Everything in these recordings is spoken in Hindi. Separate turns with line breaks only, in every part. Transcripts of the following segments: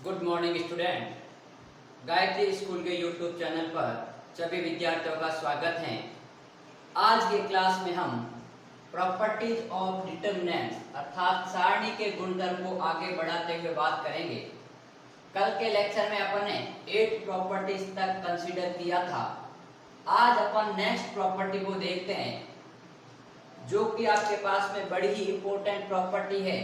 Good morning student. Gayatri school के यूट्यूब चैनल पर सभी विद्यार्थियों का स्वागत है। आज के क्लास में हम प्रॉपर्टीज ऑफ डिटरमिनेंट्स अर्थात सारणी के गुणधर्म को आगे बढ़ाते हुए बात करेंगे। कल के लेक्चर में अपन ने 8 प्रॉपर्टीज तक कंसीडर किया था। आज अपन नेक्स्ट प्रॉपर्टी को देखते हैं, जो कि आपके पास में बड़ी ही इंपॉर्टेंट प्रॉपर्टी है।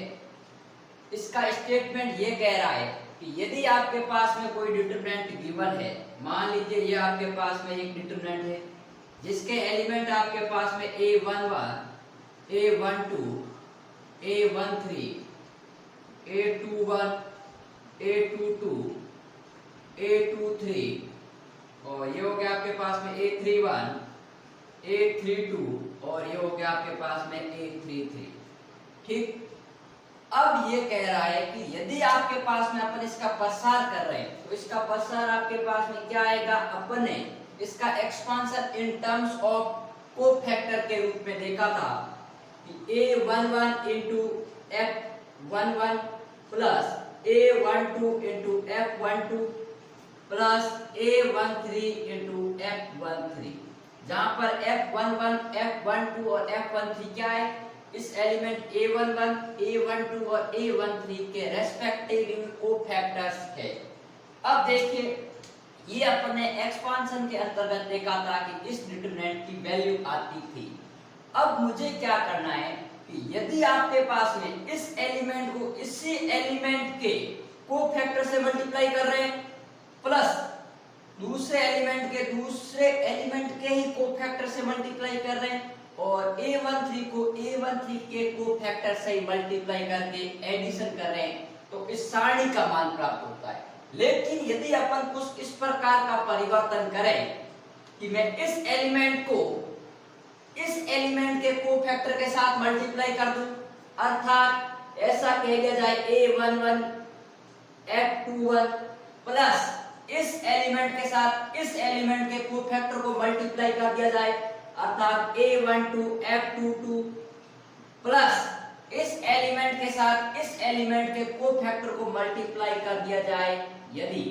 इसका स्टेटमेंट ये कह रहा है कि यदि आपके पास में कोई डिटरमिनेंट गिवन है, मान लीजिए ये आपके पास में एक डिटरमिनेंट है जिसके एलिमेंट आपके पास में a11, a12, a13, a21, a22, a23 और ये हो गया आपके पास में a31, a32 और ये हो गया आपके पास में a33। ठीक, अब ये कह रहा है कि यदि आपके पास में अपन इसका प्रसार कर रहे हैं तो इसका प्रसार आपके पास में क्या आएगा। अपन ने इसका expansion in terms of cofactor के रूप में देखा था कि a11 into f11 plus a12 into f12 plus a13 into f13, जहां पर f11, f12 और f13 क्या है, इस एलिमेंट a11, a12 और a13 के रेस्पेक्टिव कोफैक्टर्स है। अब देखिए, ये अपने एक्सपांशन के अंतर्गत देखा था कि इस डिटरमिनेंट की वैल्यू आती थी। अब मुझे क्या करना है कि यदि आपके पास में इस एलिमेंट को इसी एलिमेंट के कोफैक्टर से मल्टीप्लाई कर रहे हैं प्लस दूसरे एलिमेंट के ही कोफैक्टर से मल्टीप्लाई कर रहे हैं और a13 को a13 के कोफैक्टर से ही मल्टीप्लाई करके एडिशन कर रहे हैं, तो इस सारणी का मान प्राप्त होता है। लेकिन यदि अपन कुछ इस प्रकार का परिवर्तन करें कि मैं इस एलिमेंट को इस एलिमेंट के कोफैक्टर के साथ मल्टीप्लाई कर दूं, अर्थात ऐसा कह दिया जाए a11 f21 प्लस इस एलिमेंट के साथ इस एलिमेंट के कोफैक्टर को मल्टीप्लाई कर दिया जाए, अर्थात a12 f22 प्लस इस एलिमेंट के साथ इस एलिमेंट के कोफैक्टर को मल्टीप्लाई कर दिया जाए यदि,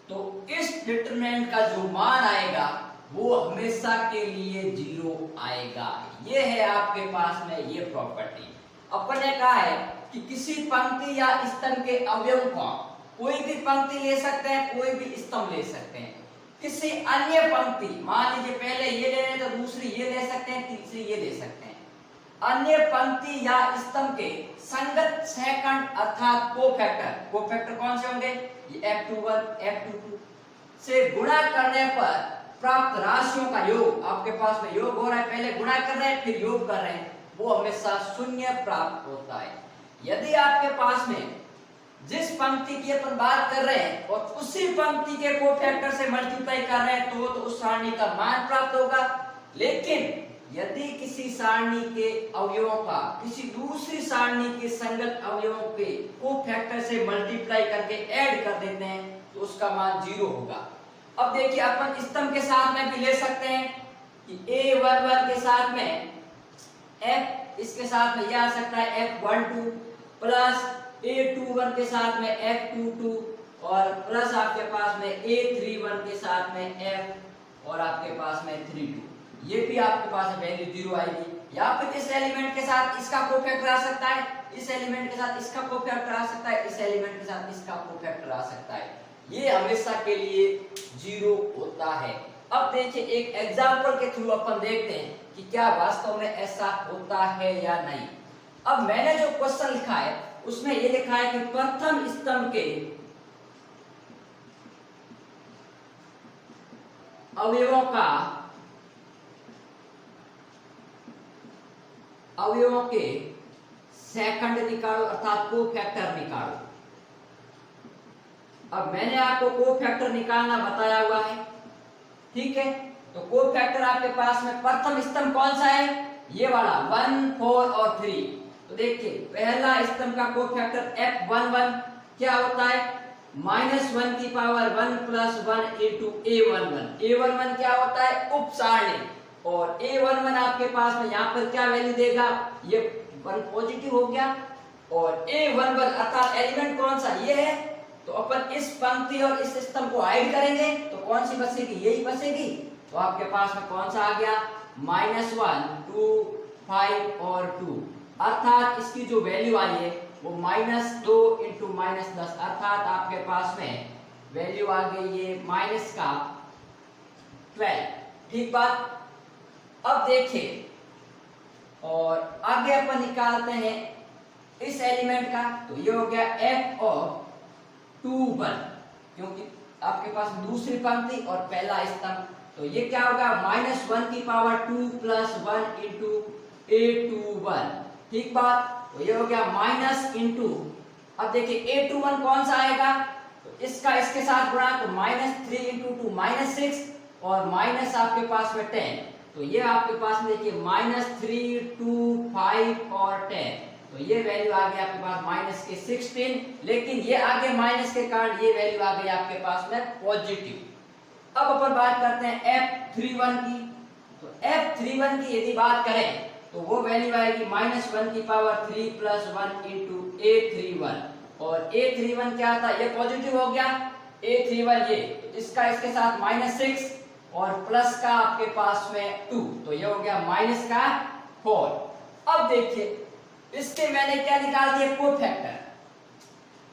तो इस डिटरमिनेंट का जो मान आएगा वो हमेशा के लिए 0 आएगा। ये है आपके पास में ये प्रॉपर्टी। अपन ने कहा है कि किसी पंक्ति या स्तंभ के अवयव का कोई भी पंक्ति ले सकते हैं, कोई भी स्तंभ ले सकते हैं। किसी अन्य पंक्ति, मान लीजिए पहले ये ले रहे हैं तो दूसरी ये ले सकते हैं, तीसरी ये ले सकते हैं। अन्य पंक्ति या स्तंभ के संगत सहखंड अर्थात कोफैक्टर कौन से होंगे, ये f21, f22 से गुणा करने पर प्राप्त राशियों का योग, आपके पास में योग हो रहा है, पहले गुणा कर रहे हैं फिर योग कर रहे हैं, वो हमेशा 0 प्राप्त होता है। यदि आपके पास में जिस पंक्ति की अपन बात कर रहे हैं और उसी पंक्ति के कोफैक्टर से मल्टीप्लाई कर रहे हैं तो उस सारणी का मान प्राप्त होगा। लेकिन यदि किसी सारणी के अवयवों का किसी दूसरी सारणी के संगत अवयवों के कोफैक्टर से मल्टीप्लाई करके ऐड कर देते हैं तो उसका मान 0 होगा। अब देखिए, अपन स्तंभ के साथ में भी ले सकते हैं कि a11 के साथ में f, इसके साथ में यह आ सकता है f12 प्लस a21 के साथ में f22 और प्लस आपके पास में a31 के साथ में f और आपके पास में 32, ये भी आपके पास वैल्यू 0 आएगी। या फिर इस एलिमेंट के साथ इसका कोफैक्टर आ सकता है, इस एलिमेंट के साथ इसका कोफैक्टर आ सकता है, इस एलिमेंट के साथ इसका कोफैक्टर आ सकता है। ये हमेशा के लिए 0 होता है। अब देखिए, एक एग्जांपल के थ्रू अपन देखते हैं कि क्या वास्तव में ऐसा होता है या नहीं। अब मैंने जो क्वेश्चन लिखा है उसमें ये लिखा है कि प्रथम स्तंभ के अवयवों के सेकंड निकालो अर्थात कोफैक्टर निकालो। अब मैंने आपको कोफैक्टर निकालना बताया हुआ है, ठीक है। तो कोफैक्टर आपके पास में प्रथम स्तंभ कौन सा है, ये वाला 1, 4 और 3। तो देखिए, पहला स्तंभ का कोफैक्टर f11 क्या होता है, -1 की power 1 plus 1 into a11। a11 क्या होता है, उप सारणी, और a11 आपके पास में यहाँ पर क्या वैल्यू देगा, ये 1 पॉजिटिव हो गया और A11 अर्थात एलिमेंट कौन सा ये है, तो अपन इस पंक्ति और इस स्तंभ को हाइड करेंगे तो कौन सी बचेगी, यही बचेगी। तो आपके पास में कौन सा आ गया, -1 2 5 और 2, अर्थात इसकी जो वैल्यू आई है वो -2 × -10, अर्थात आपके पास में वैल्यू आ गई है -12। ठीक बात। अब देखिए और आगे अपन निकालते हैं इस एलिमेंट का, तो ये हो गया F21, क्योंकि आपके पास दूसरी पंक्ति और पहला स्तंभ, तो ये क्या होगा, -1 की पावर 2 + 1 × A21। ठीक बात। तो ये हो गया माइनस इंटू, अब देखिए A21 कौन सा आएगा, तो इसका इसके साथ गुणा, तो -3 × 2 -6 और माइनस आपके पास में 10, तो ये आपके पास में देखिए -3 2 5 और 10, तो ये वैल्यू आ गई आपके पास -16, लेकिन ये आगे माइनस के कारण ये वैल्यू आ गई आपके पास में पॉजिटिव। अब अपन बात करते हैं F31 की, तो F31 की यदि बात करें तो वो वैल्यू आएगी -1 की पावर 3 + 1 × A31, और A31 क्या था, ये पॉजिटिव हो गया, A31 ये, तो इसका इसके साथ -6 और प्लस का आपके पास में 2, तो ये हो गया -4। अब देखिए इसके मैंने क्या निकाल दिया, कोफैक्टर।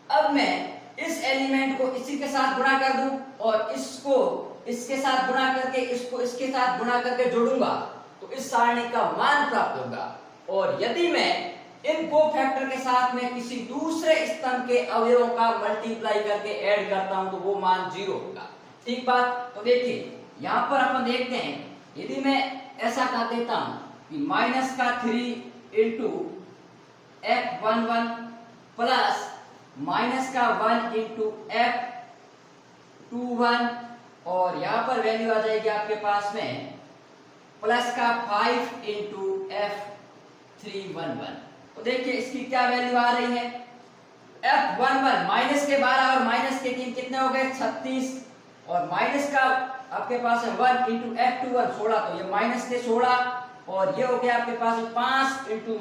अब मैं इस एलिमेंट को इसी के साथ गुणा कर दूं और इसको इसके साथ गुणा करके इसको इसके साथ गुणा करके जोड़ूंगा, तो इस सारणी का मान प्राप्त होगा। और यदि मैं इन कोफैक्टर के साथ में किसी दूसरे स्तंभ के अवयवों का मल्टीप्लाई करके ऐड करता हूं तो वो मान 0 होगा। ठीक बात। तो देखिए यहां पर अपन देखते हैं, यदि मैं ऐसा कर देता हूं कि -3 × F11 प्लस -1 × F21, और यहां पर वैल्यू आ जाएगी आपके पास में +5 × F311। तो देखिए इसकी क्या वैल्यू आ रही है, F11 -12 और -3 कितने हो गए, 36, और माइनस का आपके पास है 1 × F21 16, तो ये -16, और ये हो गया आपके पास 5 ×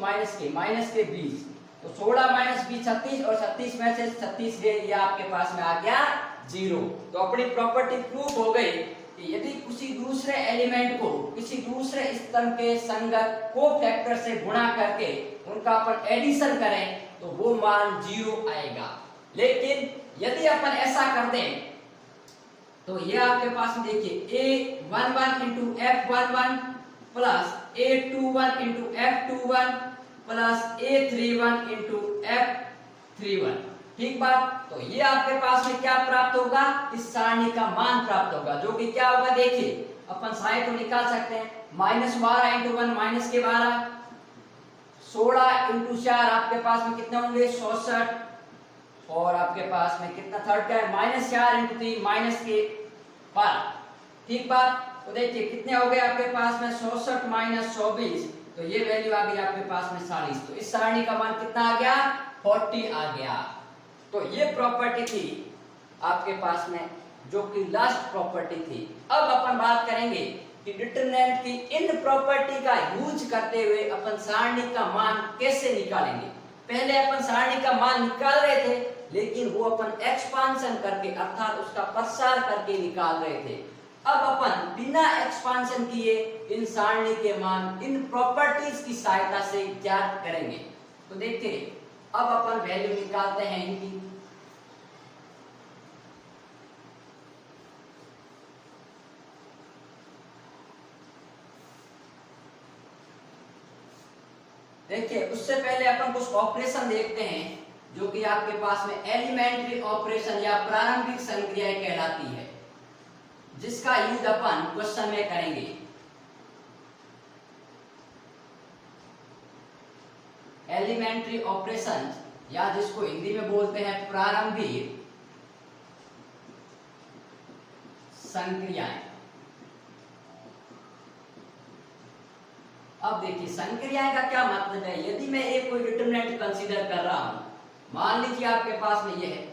-20, तो 16 - 20 36, और 36 में से 36 गए, ये आपके पास में आ गया 0। तो अपनी प्रॉपर्टी प्रूव हो गई कि यदि किसी दूसरे एलिमेंट को किसी दूसरे स्तंभ के संगत कोफैक्टर से गुणा करके उनका अपन एडिशन करें तो वो मान 0 आएगा। लेकिन यदि अपन ऐसा कर दें तो ये आपके पास में देखिए A11 × F11 plus A21 × F21 plus A31 × F31। ठीक बात। तो ये आपके पास में क्या प्राप्त होगा, इस सारणी का मान प्राप्त होगा, जो कि क्या होगा, देखिए अपन साइड को निकाल सकते हैं, -12 × 1 -12, 16 × 4 आपके पास में कितने होंगे, 66, और आपके पास में कितना थर्ड का है, -4 × 3 -12। ठीक बात। तो देखिए कितने हो गए आपके पास में, 66 - 24, तो ये वैल्यू आ गई आपके पास में 40, तो इस सारणी का मान कितना आ गया, 40 आ गया। तो ये प्रॉपर्टी थी आपके पास में, जो कि लास्ट प्रॉपर्टी थी। अब अपन बात करेंगे कि डिटरमिनेंट की इन प्रॉपर्टी का यूज करते हुए अपन सारणी का मान कैसे निकालेंगे। पहले अपन सारणी का मान निकाल रहे थे, लेकिन वो अपन एक्सपांशन करके अर्थात उसका प्रसार करके निकाल रहे थे। अब अपन बिना एक्सपांशन किए इन सारणी के मान इन प्रॉपर्टीज की सहायता से ज्ञात करेंगे। तो देखिए अब अपन वैल्यू निकालते हैं इनकी। देखिए उससे पहले अपन कुछ ऑपरेशन देखते हैं, जो कि आपके पास में एलिमेंट्री ऑपरेशन या प्रारंभिक संक्रियाएं कहलाती है, जिसका यूज अपन क्वेश्चन में करेंगे। एलिमेंट्री ऑपरेशन या जिसको हिंदी में बोलते हैं प्रारंभिक संक्रियाएं। अब देखिए संक्रियाएं का क्या मतलब है। यदि मैं एक कोई डिटरमिनेंट कंसीडर कर रहा हूं, मान लीजिए आपके पास में ये है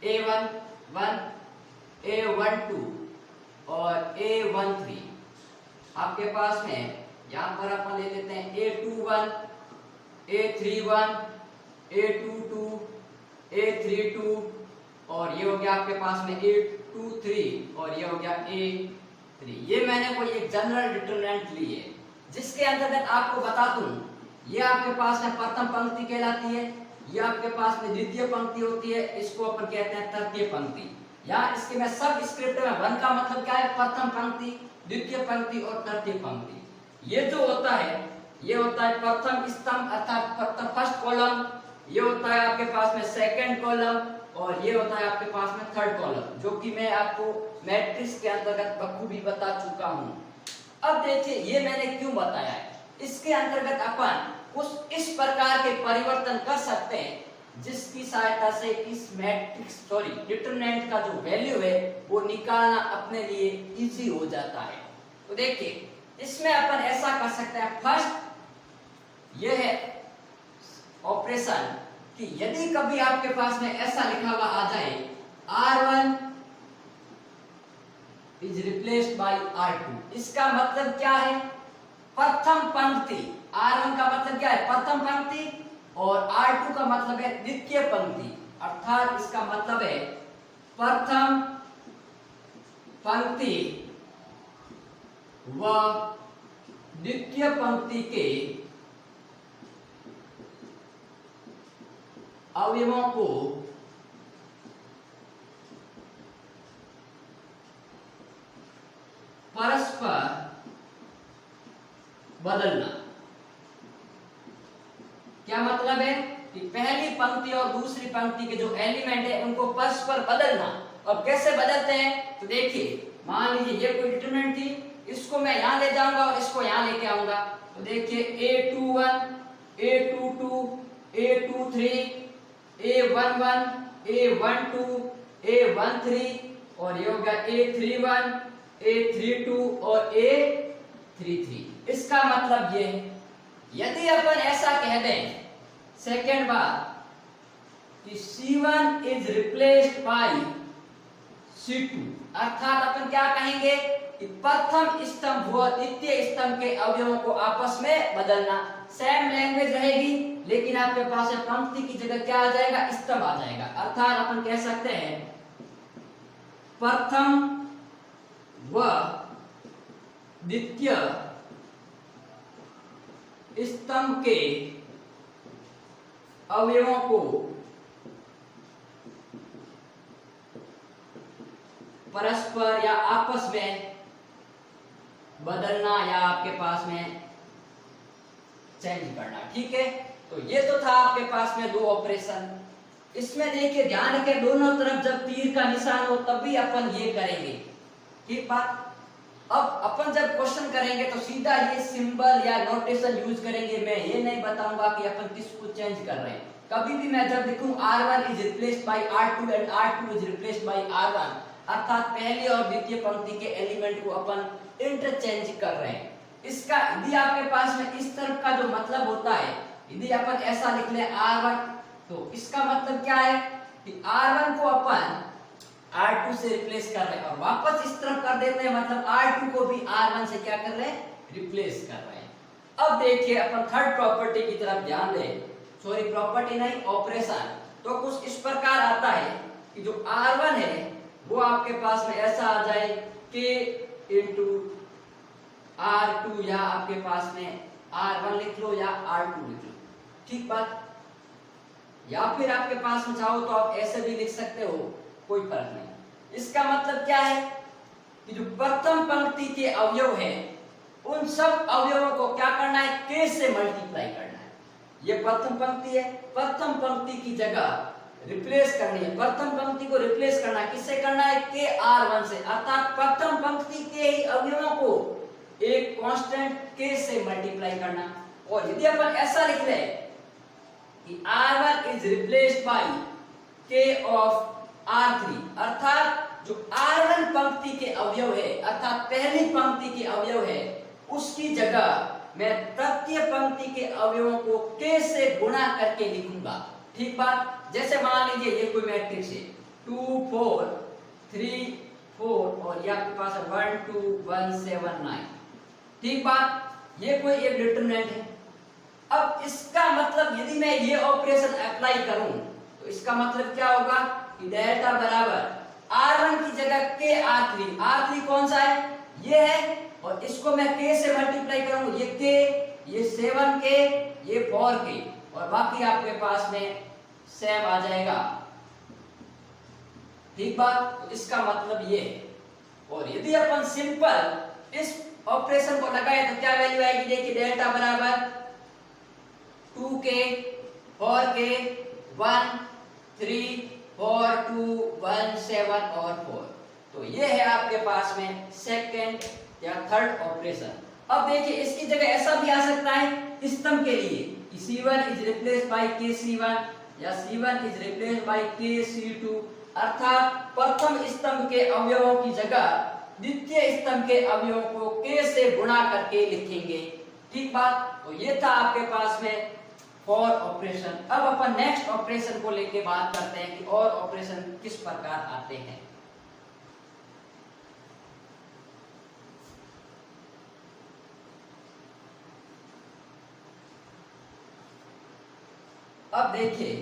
A11 A12 और A13, आपके पास में यहां पर अपन ले लेते हैं A21 A31 A22 A32 और ये हो गया आपके पास में A23 और ये हो गया A3। ये मैंने कोई एक जनरल डिटरमिनेंट ली है जिसके अंतर्गत आपको बता दूं ये आपके पास में प्रथम पंक्ति कहलाती है, ये आपके पास में द्वितीय पंक्ति होती है, इसको अपन कहते हैं तृतीय पंक्ति। या इसके में सब स्क्रिप्ट में वन का मतलब क्या है, प्रथम पंक्ति, द्वितीय पंक्ति और तृतीय पंक्ति। ये जो होता है ये होता है प्रथम स्तंभ अर्थात फर्स्ट कॉलम, ये होता है आपके पास में सेकंड कॉलम और ये होता है आपके पास में थर्ड कॉलम, जो कि मैं आपको मैट्रिक्स के अंतर्गत बखूबी बता चुका हूं। अब देखिए ये मैंने क्यों बताया है, इसके अंतर्गत अपन कुछ इस प्रकार के परिवर्तन कर सकते हैं जिसकी सहायता से इस मैट्रिक्स डिटरमिनेंट का जो वैल्यू है वो निकालना अपने लिए इजी हो जाता है। तो देखिए इसमें अपन ऐसा कर सकते हैं, फर्स्ट ये है ऑपरेशन कि यदि कभी आपके पास में ऐसा लिखा हुआ आ जाए R1 is replaced by R2, इसका मतलब क्या है, प्रथम पंक्ति। R1 का मतलब क्या है, प्रथम पंक्ति और R2 का मतलब है द्वितीय पंक्ति, अर्थात इसका मतलब है प्रथम पंक्ति व द्वितीय पंक्ति के अवयवों को परस्पर बदलना। क्या मतलब है कि पहली पंक्ति और दूसरी पंक्ति के जो एलिमेंट है उनको परस्पर बदलना। अब कैसे बदलते हैं, तो देखिए मान लीजिए ये कोई डिटरमिनेंट थी, इसको मैं यहां ले जाऊंगा और इसको यहां लेके आऊंगा। तो देखिए A21 A22 A23 A11 A12 A13 और ये हो गया A31 A32 और A33। इसका मतलब ये है यदि अपन ऐसा कह दें सेकेंड बार कि C1 is replaced by C2, अर्थात अपन क्या कहेंगे कि प्रथम स्तंभ व द्वितीय स्तंभ के अवयवों को आपस में बदलना। सेम लैंग्वेज रहेगी लेकिन आपके पास पंक्ति की जगह क्या आ जाएगा, स्तंभ आ जाएगा। अर्थात अपन कह सकते हैं प्रथम व द्वितीय स्तंभ के अवयवों को परस्पर या आपस में बदलना या आपके पास में चेंज करना। ठीक है, तो ये तो था आपके पास में दो ऑपरेशन। इसमें देखिए ध्यान रखें दोनों तरफ जब तीर का निशान हो तभी अपन ये करेंगे। ठीक बात। अब अपन जब क्वेश्चन करेंगे तो सीधा ये सिंबल या नोटेशन यूज करेंगे। मैं ये नहीं बताऊंगा कि अपन किसको चेंज कर रहे हैं। कभी भी मैं जब लिखूं R1 is replaced by R2 and R2 is replaced by R1, अर्थात पहली और द्वितीय पंक्ति के एलिमेंट को अपन इंटरचेंज कर रहे हैं। इसका यदि आपके पास में इस तरफ का जो मतलब होता है, यदि अपन ऐसा लिख ले R1, तो इसका मतलब क्या है कि R1 को अपन R2 से रिप्लेस कर रहे हैं और वापस इस तरफ कर देते हैं, मतलब R2 को भी R1 से क्या कर रहे हैं, रिप्लेस कर रहे हैं। अब देखिए अपन थर्ड प्रॉपर्टी की तरफ ध्यान दें, सॉरी प्रॉपर्टी नहीं ऑपरेशन। तो कुछ इस प्रकार आता है कि जो R1 है वो आपके पास में ऐसा आ जाए K इंटू R2 या आपके पास में R1 लिख लो या R2 लिख लो। ठीक बात। या फिर आपके पास में चाहो तो आप ऐसे भी लिख सकते हो, कोई फर्क नहीं। इसका मतलब क्या है कि जो प्रथम पंक्ति के अवयव है उन सब अवयवों को क्या करना है, K से मल्टीप्लाई करना है। ये प्रथम पंक्ति है, प्रथम पंक्ति की जगह रिप्लेस करनी है। प्रथम पंक्ति को रिप्लेस करना किससे करना है, K R1 से, अर्थात प्रथम पंक्ति के ही अवयवों को एक कांस्टेंट K से मल्टीप्लाई करना। और यदि अपन ऐसा लिख ले कि R1 is replaced by K of R3, अर्थात जो R1 पंक्ति के अवयव है, अर्थात पहली पंक्ति के अवयव है, उसकी जगह मैं तृतीय पंक्ति के अवयवों को K से गुणा करके लिखूंगा। ठीक बात। जैसे मान लीजिए ये कोई मैट्रिक्स है 2 4 3 4 और ये आपके पास 1 2 1 7 9। ठीक बात। ये कोई एक डिटरमिनेंट है। अब इसका मतलब यदि मैं ये ऑपरेशन अप्लाई करूं तो इसका मतलब क्या होगा कि डेल्टा बराबर R1 की जगह के R3, R3 कौन सा है, ये है, और इसको मैं k से मल्टीप्लाई करूंगा, ये k, ये 7k, ये 4k, और बाकी आपके पास में सेम आ जाएगा। ठीक बात, तो इसका मतलब ये है। और यदि अपन सिंपल इस ऑपरेशन को लगाए तो क्या वैल्यू आएगी, देखिए डेल्टा बराबर 2k 4k 1 3 4 2 1 7 और 4। तो ये है आपके पास में सेकंड या थर्ड ऑपरेशन। अब देखिए इसकी जगह ऐसा भी आ सकता है स्तंभ के लिए, C1 is replace by KC1 या C1 is replace by KC2, अर्थात प्रथम स्तंभ के अवयवों की जगह द्वितीय स्तंभ के अवयवों को k से गुणा करके लिखेंगे। ठीक बात, तो ये था आपके पास में फॉर ऑपरेशन। अब अपन नेक्स्ट ऑपरेशन को लेके बात करते हैं कि और ऑपरेशन किस प्रकार आते हैं। अब देखिए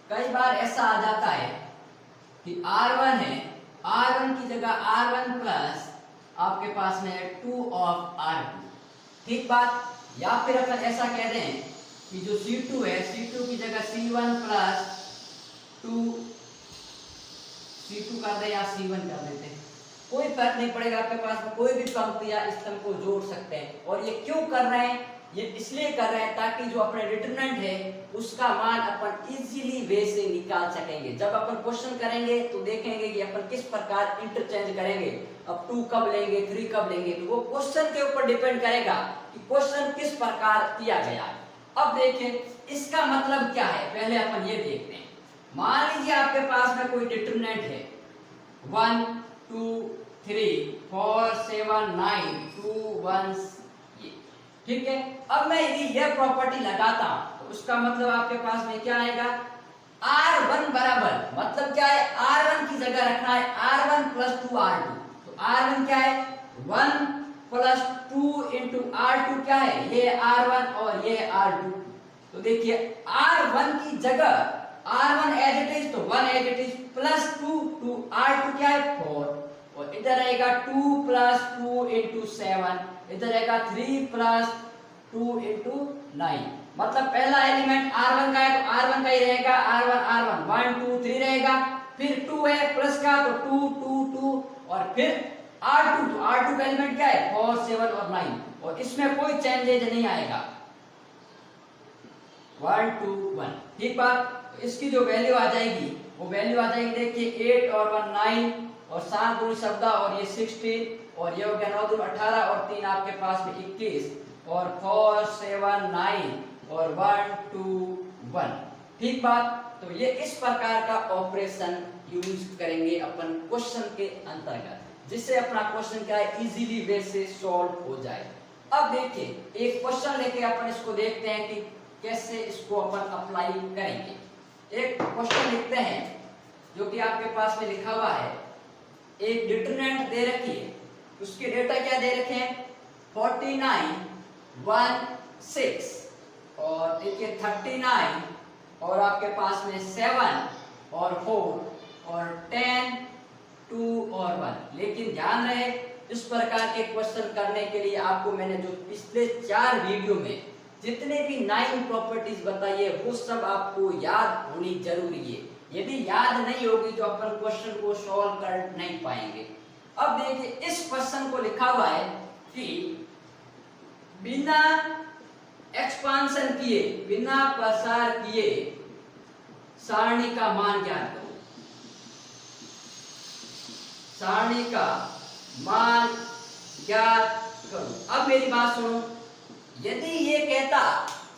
कई बार ऐसा आ जाता है कि R1 है, R1 की जगह R1 प्लस आपके पास में है 2 ऑफ R2। ठीक बात, या फिर अपन ऐसा कह रहे हैं कि जो C2 है, C2 की जगह C1 प्लस 2 C2 कर दे या C1 कर देते हैं, कोई फर्क नहीं पड़ेगा, आपके पास में कोई भी पंक्ति या स्तंभ को जोड़ सकते हैं। और ये क्यों कर रहे हैं, ये इसलिए कर रहे हैं ताकि जो अपने डिटरमिनेंट है उसका मान अपन इजीली वे से निकाल सकेंगे। जब अपन क्वेश्चन करेंगे तो देखेंगे कि अपन किस प्रकार इंटरचेंज करेंगे, अब 2 कब लेंगे 3 कब लेंगे, तो वो क्वेश्चन के ऊपर डिपेंड करेगा कि क्वेश्चन किस प्रकार किया गया है। अब देखिए इसका मतलब क्या है, पहले अपन ये देखते हैं। मान लीजिए आपके पास में कोई डिटरमिनेंट है 1 2 3 4 7 9 2 1, ठीक है। अब मैं यदि यह प्रॉपर्टी लगाता हूं तो उसका मतलब आपके पास में क्या आएगा, R1 बराबर, मतलब क्या है, R1 की जगह रखना है R1 प्लस 2 R2। तो R1 क्या है 1 प्लस 2 इंटू R2 क्या है, ये R1 और ये R2। तो देखिए R1 की जगह R1 एज इट इज तो 1 as it is plus 2 2 R2 क्या है 4, और इधर आएगा 2 प्लस 2 इंटू 7, इधर आएगा 3 प्लस 2 इंटू 9। मतलब पहला एलिमेंट R1 का है तो R1 का ही रहेगा, R1 1 2 3 रहेगा, फिर 2 है प्लस का तो 2 2 2, और फिर R2, तो R2 का एलिमेंट क्या है 4 7 और 9, और इसमें कोई चेंजेज नहीं आएगा 1 2 1। ठीक बात, तो इसकी जो वैल्यू आ जाएगी वो वैल्यू आ जाएगी, देखिए 8 और 1 9, और 7 दूनी 14 और ये 16, और ये हो गया 9 दूनी 18 और 3 आपके पास में 21, और 4 7 9 और 1 2 1। ठीक बात, तो ये इस प्रकार का ऑपरेशन यूज करेंगे अपन क्वेश्चन के अंतर्गत, जिससे अपना क्वेश्चन क्या है इजीली वे से सॉल्व हो जाए। अब देखिए एक क्वेश्चन लेके अपन इसको देखते हैं कि कैसे इसको अपन अप्लाई करेंगे। एक क्वेश्चन लिखते हैं जो कि आपके पास में लिखा हुआ है, एक डिटरमिनेंट दे रखी है, उसके डेटा क्या दे रखे हैं 49 1 6, और देखिए 39 और आपके पास में 7 और 4 और 10 2 और 1। लेकिन ध्यान रहे इस प्रकार के क्वेश्चन करने के लिए आपको मैंने जो पिछले 4 वीडियो में जितने भी 9 प्रॉपर्टीज बताई है वो सब आपको याद होनी जरूरी है। यदि याद नहीं होगी तो अपन क्वेश्चन को सॉल्व कर नहीं पाएंगे। अब देखिए इस क्वेश्चन को लिखा हुआ है कि बिना एक्सपांशन किए, बिना प्रसार किए सारणी का मान ज्ञात करो। सारणी का मान ज्ञात करो। अब मेरी बात सुनो, यदि ये कहता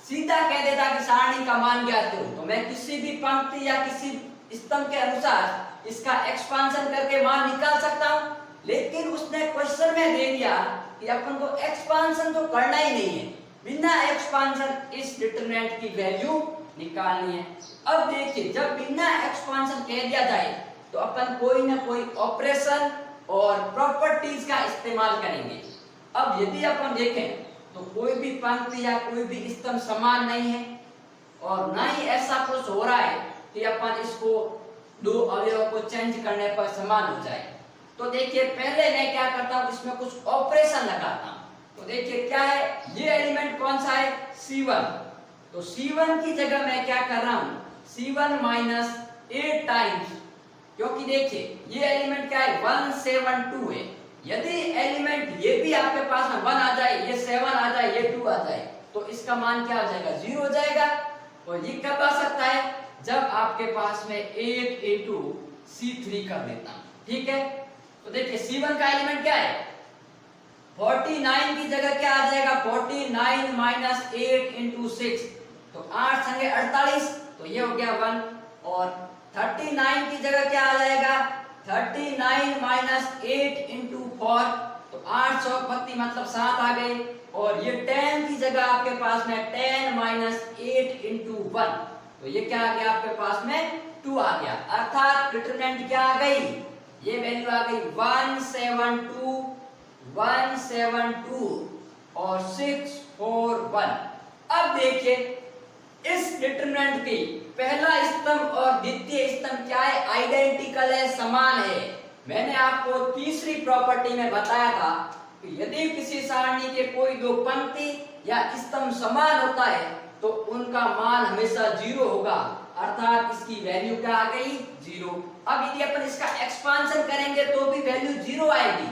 सीधा कह देता कि सारणी का मान ज्ञात करो तो मैं किसी भी पंक्ति या किसी स्तंभ के अनुसार इसका एक्सपांशन करके मान निकाल सकता हूं, लेकिन उसने क्वेश्चन में दे दिया कि अपन को एक्सपांशन तो करना ही नहीं है, बिना एक्सपांशन इस डिटरमिनेंट की वैल्यू निकालनी है। अब देखिए जब बिना एक्सपांशन कह दिया जाए तो अपन कोई ना कोई ऑपरेशन और प्रॉपर्टीज का इस्तेमाल करेंगे। अब यदि अपन देखें तो कोई भी पंक्ति या कोई भी स्तंभ समान नहीं है, और ना ही ऐसा कुछ हो रहा है कि अपन इसको दो अवयवों को चेंज करने पर समान हो जाए। तो देखिए पहले मैं क्या करता हूँ, इसमें कुछ ऑपरेशन लगाता हूँ। तो देखिए क्या है, ये एलिमेंट कौन सा है, C1। तो C1 की जगह मैं क्या कर रहा हूँ, C1 माइनस 8 टाइम्स, क्योंकि देखिए ये एलिमेंट क्या है, 172 है। यदि एलिमेंट ये भी आपके पास में 1 आ जाए, ये 7 आ जाए, ये 2 आ जाए, तो इसका मान क्या हो जाएगा, 0 हो जाएगा। और ये कब आ सकता है, जब आपके पास में 8 इंटू C3 कर देता हूं, ठीक है। तो देखिए C1 का एलिमेंट क्या है, 49 की जगह क्या आ जाएगा, 49 माइनस 8 इंटू 6, तो 8 संगे 48, तो ये हो गया 1। और 39 की जगह क्या आ जाएगा, 39 माइनस 8 इंटू 4, तो 8 चौक 32 मतलब 7 आ गए। और ये 10 की जगह आपके पास में 10 माइनस 8 इंटू 1, तो ये क्या आ गया आपके पास में 2 आ गया। अर्थात डिटरमिनेंट क्या आ गई, ये वैल्यू आ गई 172 और 641। अब देखिए इस डिटरमिनेंट की पहला स्तंभ और द्वितीय स्तंभ क्या है, आइडेंटिकल है, समान है। मैंने आपको तीसरी प्रॉपर्टी में बताया था कि यदि किसी सारणी के कोई दो पंक्ति या स्तंभ समान होता है तो उनका मान हमेशा 0 होगा, अर्थात इसकी वैल्यू क्या आ गई, 0। अब यदि अपन इसका एक्सपांशन करेंगे तो भी वैल्यू 0 आएगी,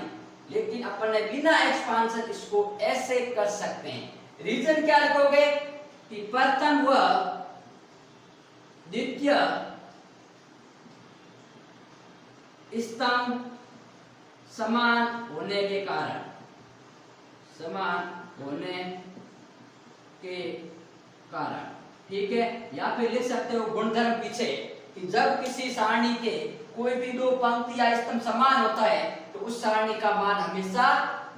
लेकिन अपन ने बिना एक्सपांशन इसको ऐसे कर सकते हैं। रीजन क्या लिखोगे कि प्रथम व द्वितीय स्तंभ समान होने के कारण, ठीक है। या फिर लिख सकते हो गुणधर्म पीछे कि जब किसी सारणी के कोई भी दो पंक्ति या स्तंभ समान होता है तो उस सारणी का मान हमेशा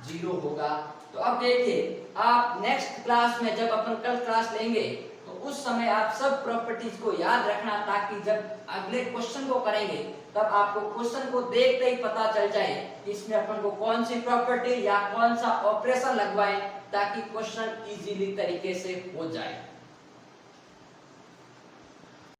0 होगा। तो अब देखिए आप नेक्स्ट क्लास में जब अपन कल क्लास लेंगे तो उस समय आप सब प्रॉपर्टीज को याद रखना, ताकि जब अगले क्वेश्चन को करेंगे तब आपको क्वेश्चन को देखते ही पता चल जाए कि इसमें अपन को कौन सी प्रॉपर्टी या कौन सा ऑपरेशन लगवाएं ताकि क्वेश्चन इजीली तरीके से हो जाए।